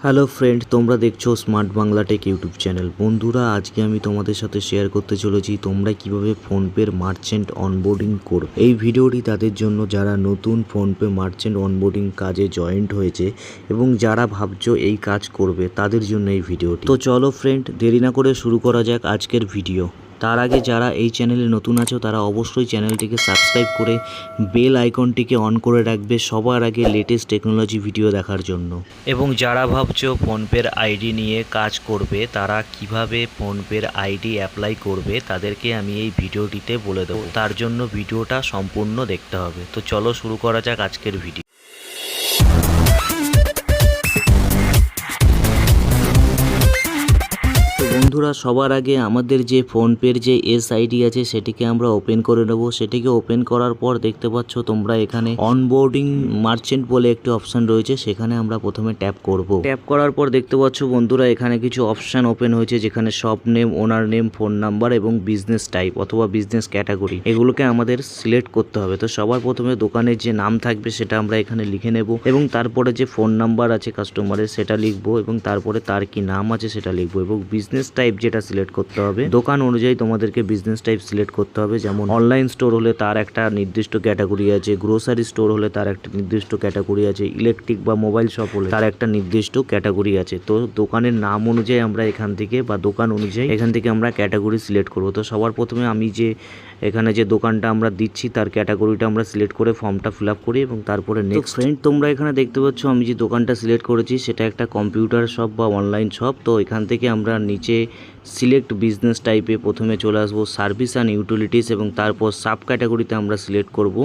Hello friend, তোমরা দেখছো smart Bangla take YouTube channel. বন্ধুরা, আজকে আমি তোমাদের সাথে শেয়ার করতে চলেছি তোমরা কিভাবে ফোনপের মার্চেন্ট অনবোর্ডিং করবে। এই ভিডিওটি তাদের জন্য যারা নতুন ফোনপে মার্চেন্ট অনবোর্ডিং কাজে জয়েন্ট হয়েছে এবং যারা ভাবছো এই কাজ করবে তাদের জন্য এই ভিডিওটি। তো চলো ফ্রেন্ড, দেরি না করে শুরু করা যাক আজকের ভিডিও। তার আগে যারা এই চ্যানেলে নতুন আছো তারা অবশ্যই চ্যানেলটিকে সাবস্ক্রাইব করে বেল আইকনটিকে অন করে রাখবে সবার আগে লেটেস্ট টেকনোলজি ভিডিও দেখার জন্য। এবং যারা ভাবছো ফোনপের আইডি নিয়ে কাজ করবে তারা কিভাবে ফোনপের আইডি অ্যাপ্লাই করবে তাদেরকে আমি এই ভিডিওটিতে বলে দেবো। তার জন্য ভিডিওটা সম্পূর্ণ দেখতে হবে। তো চলো শুরু করা যাক আজকের ভিডিও। বন্ধুরা, সবার আগে আমাদের যে ফোনপের যে এসআইডি আছে সেটিকে আমরা ওপেন করে নেব। সেটিকে ওপেন করার পর দেখতে পাচ্ছ তোমরা এখানে অনবোর্ডিং মার্চেন্ট বলে একটি অপশান রয়েছে, সেখানে আমরা প্রথমে ট্যাপ করব। ট্যাপ করার পর দেখতে পাচ্ছ বন্ধুরা এখানে কিছু অপশান ওপেন হয়েছে, যেখানে শপ নেম, ওনার নেম, ফোন নাম্বার এবং বিজনেস টাইপ অথবা বিজনেস ক্যাটাগরি এগুলোকে আমাদের সিলেক্ট করতে হবে। তো সবার প্রথমে দোকানের যে নাম থাকবে সেটা আমরা এখানে লিখে নেব এবং তারপরে যে ফোন নাম্বার আছে কাস্টমারের সেটা লিখবো এবং তারপরে তার কি নাম আছে সেটা লিখবো এবং বিজনেস টাইপ যেটা সিলেক্ট করতে হবে। দোকান অনুযায়ী তোমাদেরকে বিজনেস টাইপ সিলেক্ট করতে হবে, যেমন অনলাইন স্টোর হলে তার একটা নির্দিষ্ট ক্যাটাগরি আছে, গ্রোসারি স্টোর হলে তার একটা নির্দিষ্ট ক্যাটাগরি আছে, ইলেকট্রিক বা মোবাইল শপ হলে তার একটা নির্দিষ্ট ক্যাটাগরি আছে। তো দোকানের নাম অনুযায়ী আমরা এখান থেকে বা দোকান অনুযায়ী এখান থেকে আমরা ক্যাটাগরি সিলেক্ট করব। তো সবার প্রথমে আমি যে এখানে যে দোকানটা আমরা দিচ্ছি তার ক্যাটাগরিটা আমরা সিলেক্ট করে ফর্মটা ফিল আপ করি এবং তারপরে নেক্সট। ফ্রেন্ড, তোমরা এখানে দেখতে পাচ্ছ আমি যে দোকানটা সিলেক্ট করেছি সেটা একটা কম্পিউটার শপ বা অনলাইন শপ। তো এখান থেকে আমরা নিচে সিলেক্ট বিজনেস টাইপে প্রথমে চলে আসবো সার্ভিস অ্যান্ড ইউটিলিটিস এবং তারপর সাব ক্যাটাগরিতে আমরা সিলেক্ট করব।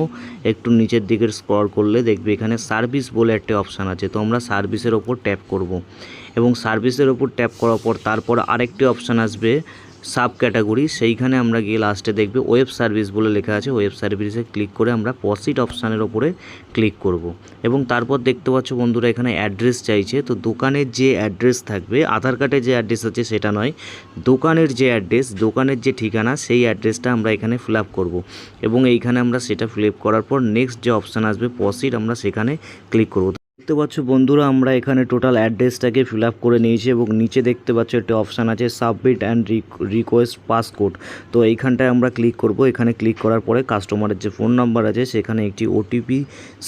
একটু নিচের দিকে স্ক্রল করলে দেখবে এখানে সার্ভিস বলে একটা অপশান আছে, তো আমরা সার্ভিসের ওপর ট্যাপ করব এবং সার্ভিসের ওপর ট্যাপ করার পর তারপর আরেকটি অপশান আসবে সাব ক্যাটাগরি, সেইখানে আমরা গিয়ে লাস্টে দেখবে ওয়েব সার্ভিস বলে লেখা আছে। ওয়েব সার্ভিসে ক্লিক করে আমরা প্রসিড অপশানের ওপরে ক্লিক করব এবং তারপর দেখতে পাচ্ছ বন্ধুরা এখানে অ্যাড্রেস চাইছে। তো দোকানের যে অ্যাড্রেস থাকবে, আধার কার্ডে যে অ্যাড্রেস আছে সেটা নয়, দোকানের যে অ্যাড্রেস, দোকানের যে ঠিকানা সেই অ্যাড্রেসটা আমরা এখানে ফিল আপ করবো এবং এইখানে আমরা সেটা ফিল আপ করার পর নেক্সট যে অপশান আসবে প্রসিড, আমরা সেখানে ক্লিক করব। দেখতে পাচ্ছ বন্ধুরা আমরা এখানে টোটাল অ্যাড্রেসটাকে ফিল আপ করে নিয়েছি এবং নিচে দেখতে পাচ্ছ একটা অপশান আছে সাবমিট অ্যান্ড রিকোয়েস্ট পাসকোড। তো এইখানটায় আমরা ক্লিক করব। এখানে ক্লিক করার পরে কাস্টমারের যে ফোন নাম্বার আছে সেখানে একটি ওটিপি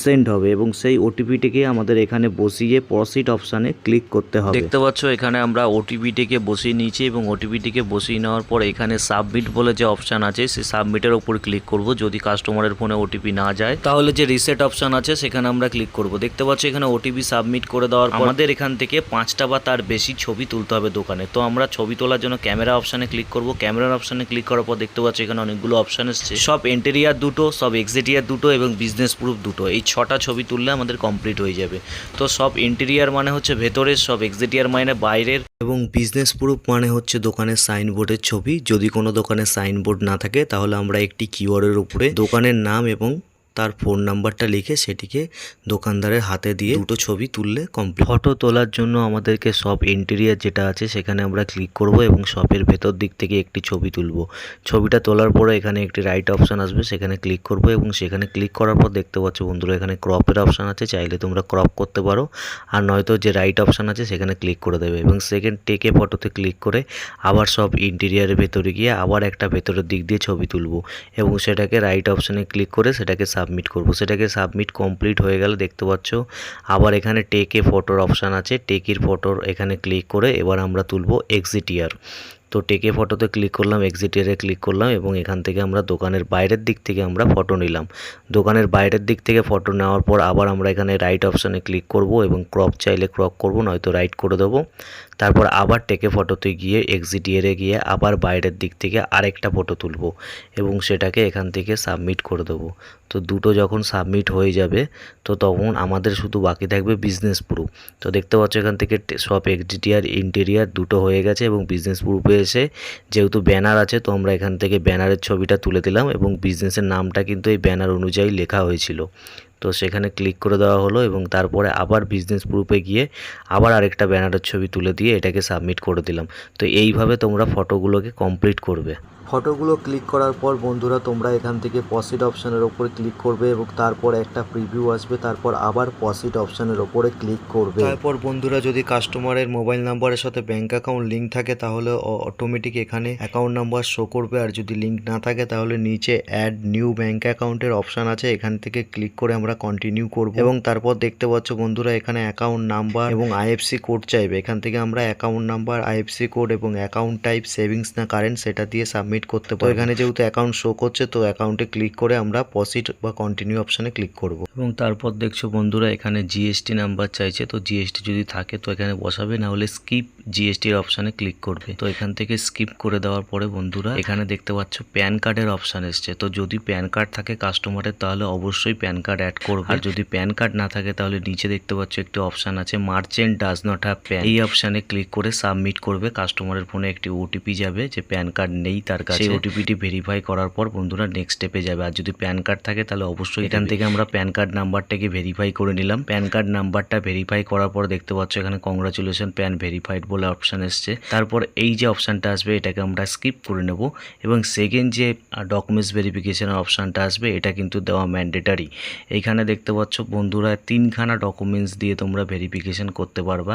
সেন্ড হবে এবং সেই ওটিপিটিকে আমাদের এখানে বসিয়ে প্রসিড অপশানে ক্লিক করতে হবে। দেখতে পাচ্ছ এখানে আমরা ওটিপিটিকে বসিয়ে নিয়েছি এবং ওটিপিটিকে বসিয়ে নেওয়ার পর এখানে সাবমিট বলে যে অপশান আছে সেই সাবমিটের ওপর ক্লিক করব। যদি কাস্টমারের ফোনে ওটিপি না যায় তাহলে যে রিসেট অপশান আছে সেখানে আমরা ক্লিক করব। দেখতে পাচ্ছ এখানে ওটিপি সাবমিট করে দেওয়ার পর আমাদের এখান থেকে 5টা বা তার বেশি ছবি তুলতে হবে দোকানে। তো আমরা ছবি তোলার জন্য ক্যামেরা অপশানে ক্লিক করব। ক্যামেরার অপশানে ক্লিক করার পর দেখতে পাচ্ছ এখানে অনেকগুলো অপশান এসছে, সব ইন্টেরিয়ার দুটো, সব এক্সিটিয়ার দুটো এবং বিজনেস প্রুফ দুটো। এই 6টা ছবি তুললে আমাদের কমপ্লিট হয়ে যাবে। তো সব ইন্টেরিয়ার মানে হচ্ছে ভেতরের, সব এক্সিটিয়ার মানে বাইরের এবং বিজনেস প্রুফ মানে হচ্ছে দোকানের সাইনবোর্ডের ছবি। যদি কোনো দোকানের সাইনবোর্ড না থাকে তাহলে আমরা একটি কিওয়ার্ডের উপরে দোকানের নাম এবং তার ফোন নাম্বারটা লিখে সেটিকে দোকানদারের হাতে দিয়ে দুটো ছবি তুললে কমপ্লিট। ফটো তোলার জন্য আমাদেরকে শপ ইন্টেরিয়ার যেটা আছে সেখানে আমরা ক্লিক করব এবং শপের ভেতর দিক থেকে একটি ছবি তুলব। ছবিটা তোলার পরে এখানে একটি রাইট অপশান আসবে, সেখানে ক্লিক করব এবং সেখানে ক্লিক করার পর দেখতে পাচ্ছ বন্ধুরা এখানে ক্রপের অপশান আছে, চাইলে তোমরা ক্রপ করতে পারো আর নয়তো যে রাইট অপশান আছে সেখানে ক্লিক করে দেবে এবং সেকেন্ড টেকে ফটোতে ক্লিক করে আবার সব ইন্টেরিয়ারের ভেতরে গিয়ে আবার একটা ভেতরের দিক দিয়ে ছবি তুলব এবং সেটাকে রাইট অপশানে ক্লিক করে সেটাকে সাবমিট করব। সেটাকে সাবমিট কমপ্লিট হয়ে গেলে দেখতে পাচ্ছ আবার এখানে টেকে ফটোর অপশান আছে, টেকির ফটোর এখানে ক্লিক করে এবার আমরা তুলব এক্সিটিয়ার। তো টেকে ফটোতে ক্লিক করলাম, এক্সিটিয়ারে ক্লিক করলাম এবং এখান থেকে আমরা দোকানের বাইরের দিক থেকে আমরা ফটো নিলাম। দোকানের বাইরের দিক থেকে ফটো নেওয়ার পর আবার আমরা এখানে রাইট অপশানে ক্লিক করব এবং ক্রপ চাইলে ক্রপ করব, নয়তো রাইট করে দেবো। তারপর আবার টেকে ফটোতে গিয়ে এক্সিটিয়ারে গিয়ে আবার বাইরের দিক থেকে আরেকটা ফটো তুলব এবং সেটাকে এখান থেকে সাবমিট করে দেবো। তো দুটো যখন সাবমিট হয়ে যাবে তো তখন আমাদের শুধু বাকি থাকবে বিজনেস প্রুফ। তো দেখতে পাচ্ছ এখান থেকে সব এক্সিটিয়ার ইন্টেরিয়ার দুটো হয়ে গেছে এবং বিজনেস প্রুফে এসে যেহেতু ব্যানার আছে তো আমরা এখান থেকে ব্যানারের ছবিটা তুলে দিলাম এবং বিজনেসের নামটা কিন্তু এই ব্যানার অনুযায়ী লেখা হয়েছিল। তো সেখানে ক্লিক করে দেওয়া হলো এবং তারপরে আবার বিজনেস প্রুফে গিয়ে আবার আরেকটা ব্যানারের ছবি তুলে দিয়ে এটাকে সাবমিট করে দিলাম। তো এইভাবে তোমরা ফটোগুলোকে কমপ্লিট করবে। ফটোগুলো ক্লিক করার পর বন্ধুরা তোমরা এখান থেকে প্রসিড অপশানের ওপরে ক্লিক করবে এবং তারপর একটা প্রিভিউ আসবে, তারপর আবার প্রসিড অপশানের ওপরে ক্লিক করবে। তারপর বন্ধুরা যদি কাস্টমারের মোবাইল নাম্বারের সাথে ব্যাঙ্ক অ্যাকাউন্ট লিঙ্ক থাকে তাহলে অটোমেটিক এখানে অ্যাকাউন্ট নাম্বার শো করবে, আর যদি লিঙ্ক না থাকে তাহলে নিচে অ্যাড নিউ ব্যাঙ্ক অ্যাকাউন্টের অপশান আছে, এখান থেকে ক্লিক করে আমরা কন্টিনিউ করব। এবং তারপর দেখতে পাচ্ছ বন্ধুরা এখানে অ্যাকাউন্ট নাম্বার এবং আইএফসি কোড চাইবে, এখান থেকে আমরা অ্যাকাউন্ট নাম্বার, আইএফসি কোড এবং অ্যাকাউন্ট টাইপ সেভিংস না কারেন্ট সেটা দিয়ে সাবমিট করতে পারবো। এখানে যেহেতু অ্যাকাউন্ট শো করছে তো অ্যাকাউন্টে ক্লিক করে আমরা প্রসিড বা কন্টিনিউ অপশানে ক্লিক করব। এবং তারপর দেখছো বন্ধুরা এখানে জিএসটি নাম্বার চাইছে, তো জিএসটি যদি থাকে তো এখানে বসাবে, না হলে স্কিপ জিএসটির অপশানে ক্লিক করবে। তো এখান থেকে স্কিপ করে দেওয়ার পরে বন্ধুরা এখানে দেখতে পাচ্ছ প্যান কার্ডের অপশান এসছে, তো যদি প্যান কার্ড থাকে কাস্টমারের তাহলে অবশ্যই প্যান কার্ড অ্যাড করবে, আর যদি প্যান কার্ড না থাকে তাহলে নিচে দেখতে পাচ্ছ একটি অপশান আছে merchant does not have pan, এই অপশানে ক্লিক করে সাবমিট করবে। কাস্টমারের ফোনে একটি ওটিপি যাবে যে প্যান কার্ড নেই তার কাছে, সেই ওটিপিটি ভেরিফাই করার পর বন্ধুরা নেক্সট স্টেপে যাবে। আর যদি প্যান কার্ড থাকে তাহলে অবশ্যই এখান থেকে আমরা প্যান কার্ড নাম্বারটাকে ভেরিফাই করে নিলাম। প্যান কার্ড নাম্বারটা ভেরিফাই করার পর দেখতে পাচ্ছ এখানে কংগ্রাচুলেশন প্যান ভেরিফাইড বলে অপশান এসছে। তারপর এই যে অপশানটা আসবে এটাকে আমরা স্কিপ করে নেব, এবং সেকেন্ড যে ডকুমেন্টস ভেরিফিকেশনের অপশানটা আসবে এটা কিন্তু দেওয়া ম্যান্ডেটারি। এইখানে দেখতে পাচ্ছ বন্ধুরা 3খানা ডকুমেন্টস দিয়ে তোমরা ভেরিফিকেশন করতে পারবা।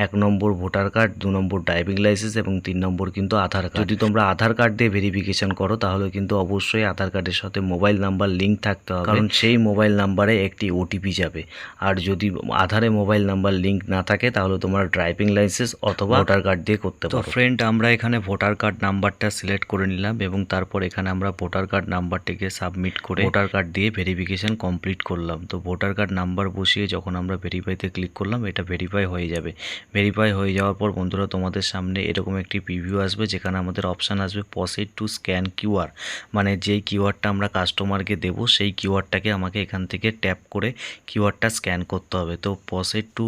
1 নম্বর ভোটার কার্ড, 2 নম্বর ড্রাইভিং লাইসেন্স এবং 3 নম্বর কিন্তু আধার কার্ড। যদি তোমরা আধার কার্ড দিয়ে ভেরিফিকেশন করো তাহলে কিন্তু অবশ্যই আধার কার্ডের সাথে মোবাইল নাম্বার লিঙ্ক থাকতে হবে, কারণ সেই মোবাইল নাম্বারে একটি ওটিপি যাবে। আর যদি আধারে মোবাইল নাম্বার লিঙ্ক না থাকে তাহলে তোমরা ড্রাইভিং লাইসেন্স অথবা ভোটার কার্ড দিয়ে করতে পারো। তো ফ্রেন্ড আমরা এখানে ভোটার কার্ড নাম্বারটা সিলেক্ট করে নিলাম এবং তারপর এখানে আমরা ভোটার কার্ড নাম্বারটিকে সাবমিট করে ভোটার কার্ড দিয়ে ভেরিফিকেশন কমপ্লিট করলাম। তো ভোটার কার্ড নাম্বার বসিয়ে যখন আমরা ভেরিফাইতে ক্লিক করলাম এটা ভেরিফাই হয়ে যাবে। ভেরিফাই হয়ে যাওয়ার পর বন্ধুরা তোমাদের সামনে এরকম একটি প্রিভিউ আসবে যেখানে আমাদের অপশান আসবে প্রসিড টু স্ক্যান কিউআর, মানে যেই কিউআরটা আমরা কাস্টমারকে দেবো সেই কিউআরটাকে আমাকে এখান থেকে ট্যাপ করে কিউআরটা স্ক্যান করতে হবে। তো প্রসিড টু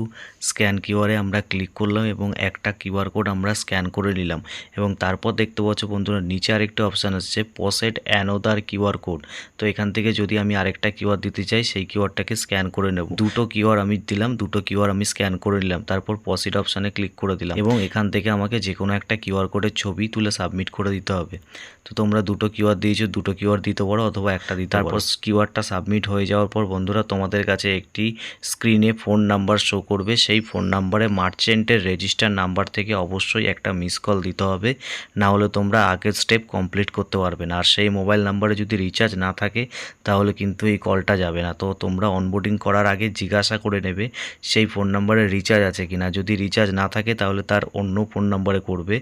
স্ক্যান কিউআরে আমরা ক্লিক করলাম এবং একটা কিউআর কোড আমরা স্ক্যান করে নিলাম। এবং তারপর দেখতে পাচ্ছ বন্ধুরা নিচে আরেকটা অপশান আসছে প্রসিড অ্যানাদার কিউআর কোড। তো এখান থেকে যদি আমি আরেকটা কিউআর দিতে চাই সেই কিউআরটাকে স্ক্যান করে নেব। দুটো কিউআর আমি দিলাম, দুটো কিউআর আমি স্ক্যান করে নিলাম, তারপর প্রসিড অপশানে ক্লিক করে দিলাম এবং এখান থেকে আমাকে যে কোনো একটা কিউআর কোডের ছবি তুলে সাবমিট করে দিতে হবে। তো তোমরা দুটো কিউআর দিয়েছো, দুটো কিউআর দিতে পারো অথবা একটা দিতে পারো। তারপর কিউআরটা সাবমিট হয়ে যাওয়ার পর বন্ধুরা তোমাদের কাছে একটি স্ক্রিনে ফোন নাম্বার শো করবে, সেই ফোন নাম্বারে মার্চেন্টের রেজিস্টার নাম্বার থেকে অবশ্যই একটা মিস কল দিতে হবে, না হলে তোমরা আগের স্টেপ কমপ্লিট করতে পারবে না। আর সেই মোবাইল নাম্বারে যদি রিচার্জ না থাকে তাহলে কিন্তু এই কলটা যাবে না। তো তোমরা অনবোর্ডিং করার আগে জিজ্ঞাসা করে নেবে সেই ফোন নাম্বারে রিচার্জ আছে কিনা, যদি রিচার্জ না থাকে তাহলে তার অন্য ফোন নাম্বারে করবে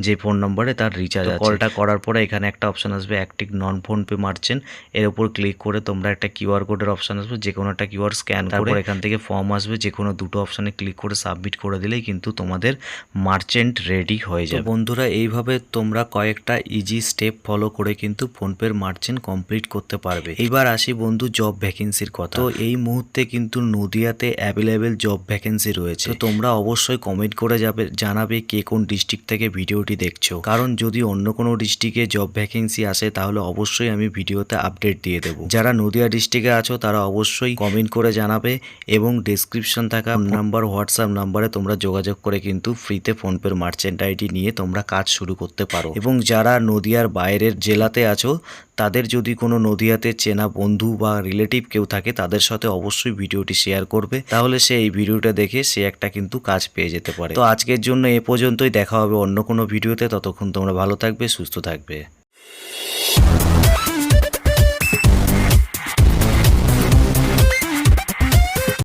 যে ফোন নাম্বারে তার রিচার্জ আছে। কলটা করার পরে এখানে একটা অপশান আসবে অ্যাক্টিভ নন ফোন পে মার্চেন্ট, এর উপর ক্লিক করে তোমরা একটা কিউআর কোডের অপশান আসবে, যে কোনো একটা কিউআর স্ক্যান করে এখান থেকে ফর্ম আসবে, যে কোনো দুটো অপশানে ক্লিক করে সাবমিট করে দিলেই কিন্তু তোমাদের মার্চেন্ট রেডি হয়ে যাবে। বন্ধুরা এইভাবে তোমরা কয়েকটা ইজি স্টেপ ফলো করে কিন্তু ফোনপের মার্চেন্ট কমপ্লিট করতে পারবে। এবার আসি বন্ধু জব ভ্যাকেন্সির কথা। তো এই মুহূর্তে কিন্তু নদিয়াতে অ্যাভেলেবেল জব ভ্যাকেন্সি রয়েছে, তো তোমরা অবশ্যই কমেন্ট করে জানাবে কে কোন ডিস্ট্রিক্ট থেকে ভিডিওটি দেখছো, কারণ যদি অন্য কোনো ডিস্ট্রিক্টে জব ভ্যাকেন্সি আসে তাহলে অবশ্যই আমি ভিডিওতে আপডেট দিয়ে দেবো। যারা নদিয়া ডিস্ট্রিক্টে আছো তারা অবশ্যই কমেন্ট করে জানাবে এবং ডেসক্রিপশন থাকা নাম্বার হোয়াটসঅ্যাপ নাম্বারে তোমরা যোগাযোগ করে কিন্তু ফ্রিতে ফোনপের মার্চেন্ট আইডি নিয়ে তোমরা কাজ শুরু করতে পারো। এবং যারা নদিয়ার বাইরের জেলাতে আছো তাদের যদি কোনো নদিয়াতে চেনা বন্ধু বা রিলেটিভ কেউ থাকে তাদের সাথে অবশ্যই ভিডিওটি শেয়ার করবে, তাহলে সে এই ভিডিওটা দেখে সে একটা কিন্তু কাজ পেয়ে যেতে পারে। তো আজকের জন্য এ পর্যন্তই, দেখা হবে অন্য কোনো ভিডিওতে। ততক্ষণ তোমরা ভালো থাকবে, সুস্থ থাকবে।